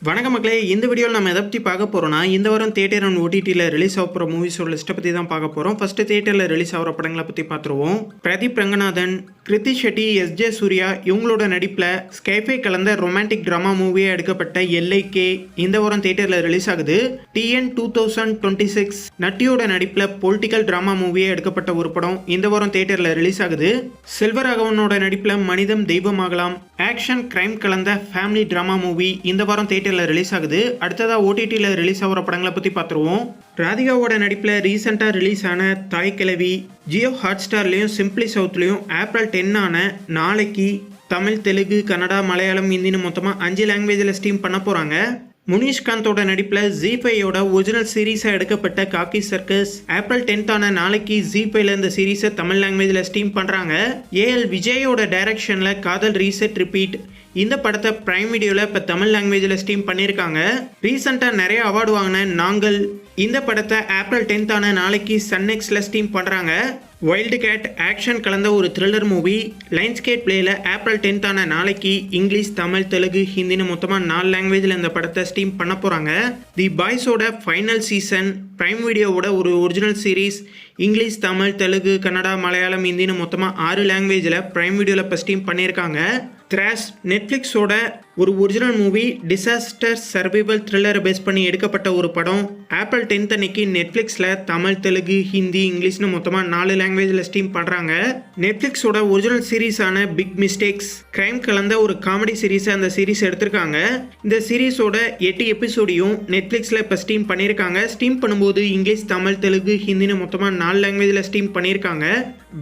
வணக்கம் மக்களே, இந்த வீடியோவில் நம்ம எதை பற்றி பார்க்க போகிறோம்னா, இந்த வாரம் தியேட்டர் அண்ட் ஓடிடியில் ரிலீஸ் ஆக போகிற மூவிஸோட லிஸ்ட்டை பற்றி தான் பார்க்க போகிறோம். ஃபஸ்ட்டு தியேட்டரில் ரிலீஸ் ஆகிற படங்களை பற்றி பார்த்துருவோம். பிரதீப் ரங்கநாதன், கிருத்தி ஷெட்டி, எஸ்ஜே சூர்யா இவங்களோட நடிப்பில் ஸ்கைஃபை கலந்த ரொமான்டிக் ட்ராமா மூவியாக எடுக்கப்பட்ட எல்ஐகே இந்த வாரம் தியேட்டரில் ரிலீஸ் ஆகுது. TN 2026 நட்டியோட நடிப்பில் பொலிட்டிக்கல் ட்ராமா மூவியாக எடுக்கப்பட்ட ஒரு படம் இந்த வாரம் தியேட்டரில் ரிலீஸ் ஆகுது. செல்வராகவனோட நடிப்பில் மனிதம் தெய்வமாகலாம் ஆக்ஷன் கிரைம் கலந்த ஃபேமிலி ட்ராமா மூவி இந்த வாரம் தியேட்டரில் ரிலீஸ் ஆகுது. அடுத்ததா ஓடிடியில் ரிலீஸ் ஆகிற படங்களை பற்றி பார்த்துருவோம். ராதிகாவோட நடிப்பில் ரீசெண்டாக ரிலீஸ் ஆன தாய் கிழவி ஜியோ ஹாட்ஸ்டார்லேயும் சிம்பிளி சவுத்லேயும் April 10 நாளைக்கு தமிழ், தெலுங்கு, கன்னடா, மலையாளம், ஹிந்தின்னு மொத்தமாக 5 லாங்குவேஜில் ஸ்ட்ரீம் பண்ண போகிறாங்க. முனிஷ்காந்தோட நடிப்பில் ஜி5யோட ஒரிஜினல் சீரீஸாக எடுக்கப்பட்ட காக்கி சர்க்கஸ் April 10 நாளைக்கு ஜி5ல இந்த சீரீஸை தமிழ் லாங்குவேஜில் ஸ்ட்ரீம் பண்ணுறாங்க. AL விஜயோட டைரக்ஷனில் காதல் ரீசெட் ரிப்பீட் இந்த படத்தை பிரைம் வீடியோவில் இப்போ தமிழ் லாங்குவேஜில் ஸ்ட்ரீம் பண்ணியிருக்காங்க. ரீசெண்டாக நிறைய அவார்டு வாங்கின நாங்கள் இந்த படத்தை April 10 நாளைக்கு சன்னெக்ஸில் ஸ்ட்ரீம் பண்ணுறாங்க. வைல்டு கேட் ஆக்ஷன் கலந்த ஒரு த்ரில்லர் மூவி லைன்ஸ்கேட் பிளேயில் April 10 நாளைக்கு இங்கிலீஷ், தமிழ், தெலுங்கு, ஹிந்தின்னு மொத்தமாக 4 லாங்குவேஜில் இந்த படத்தை ஸ்ட்ரீம் பண்ண போகிறாங்க. தி பாய்ஸோட ஃபைனல் சீசன் பிரைம் வீடியோவோட ஒரு original series English, Tamil, Telugu, Kannada, Malayalam, ஹிந்தின்னு மொத்தமாக 6 லாங்குவேஜில் பிரைம் வீடியோவில் இப்போ ஸ்ட்ரீம் பண்ணியிருக்காங்க. த்ராஷ் நெட்ஃப்ளிக்ஸோட ஒரு ஒரிஜினல் மூவி டிசாஸ்டர் சர்வைவல் த்ரில்லரை பேஸ் பண்ணி எடுக்கப்பட்ட ஒரு படம் April 10 அன்னைக்கு நெட்ஃப்ளிக்ஸில் தமிழ், தெலுங்கு, ஹிந்தி, இங்கிலீஷ்னு மொத்தமாக 4 லாங்குவேஜில் ஸ்ட்ரீம் பண்ணுறாங்க. நெட்ஃப்ளிக்ஸோட ஒரிஜினல் சீரீஸான பிக் மிஸ்டேக்ஸ் கிரைம் கலந்த ஒரு காமெடி சீரீஸை அந்த சீரீஸ் எடுத்திருக்காங்க. இந்த சீரீஸோட 8 எபிசோடையும் நெட்ஃப்ளிக்ஸில் இப்போ ஸ்ட்ரீம் பண்ணியிருக்காங்க. ஸ்ட்ரீம் பண்ணும்போது இங்கிலீஷ், தமிழ், தெலுங்கு, ஹிந்தின்னு மொத்தமாக 4 லாங்குவேஜில் ஸ்ட்ரீம் பண்ணியிருக்காங்க.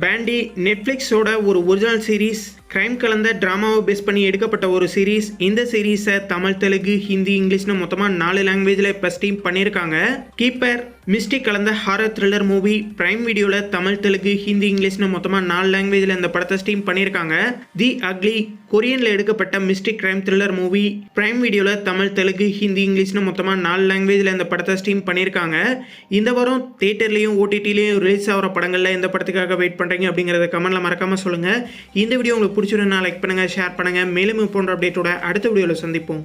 பேண்டி நெட்ஃப்ளிக்ஸோட ஒரு ஒரிஜினல் சீரீஸ் கிரைம் கலந்த ட்ராமாவை பேஸ் பண்ணி எடுக்கப்பட்ட ஒரு சீரீஸ். இந்த சீரீஸை தமிழ், தெலுங்கு, ஹிந்தி, இங்கிலீஷ்னு மொத்தமாக 4 லாங்குவேஜில் இப்போ ஸ்ட்ரீம் பண்ணியிருக்காங்க. கீப்பர் மிஸ்டிக் கலந்த ஹாரர் த்ரில்லர் மூவி பிரைம் வீடியோவில் தமிழ், தெலுங்கு, ஹிந்தி, இங்கிலீஷ்னு மொத்தமாக 4 லாங்குவேஜில் இந்த படத்தை ஸ்ட்ரீம் பண்ணியிருக்காங்க. தி அக்லி கொரியனில் எடுக்கப்பட்ட mystic crime thriller movie prime வீடியோவில் தமிழ், தெலுங்கு, ஹிந்தி, இங்கிலீஷ்னு மொத்தமாக 4 லாங்குவேஜில் இந்த படத்தை ஸ்ட்ரீம் பண்ணியிருக்காங்க. இந்த வாரம் தியேட்டர்லையும் ஓடிடிலையும் ரிலீஸ் ஆகிற படங்களில் எந்த படத்துக்காக வெயிட் பண்ணுறீங்க அப்படிங்கிறத கமெண்ட்டில் மறக்காமல் சொல்லுங்கள். இந்த வீடியோ உங்களுக்கு பிடிச்சிருந்தா லைக் பண்ணுங்கள், ஷேர் பண்ணுங்கள். மேலும் போன்ற அப்டேட்டோட அடுத்த வீடியோவில் சந்திப்போம்.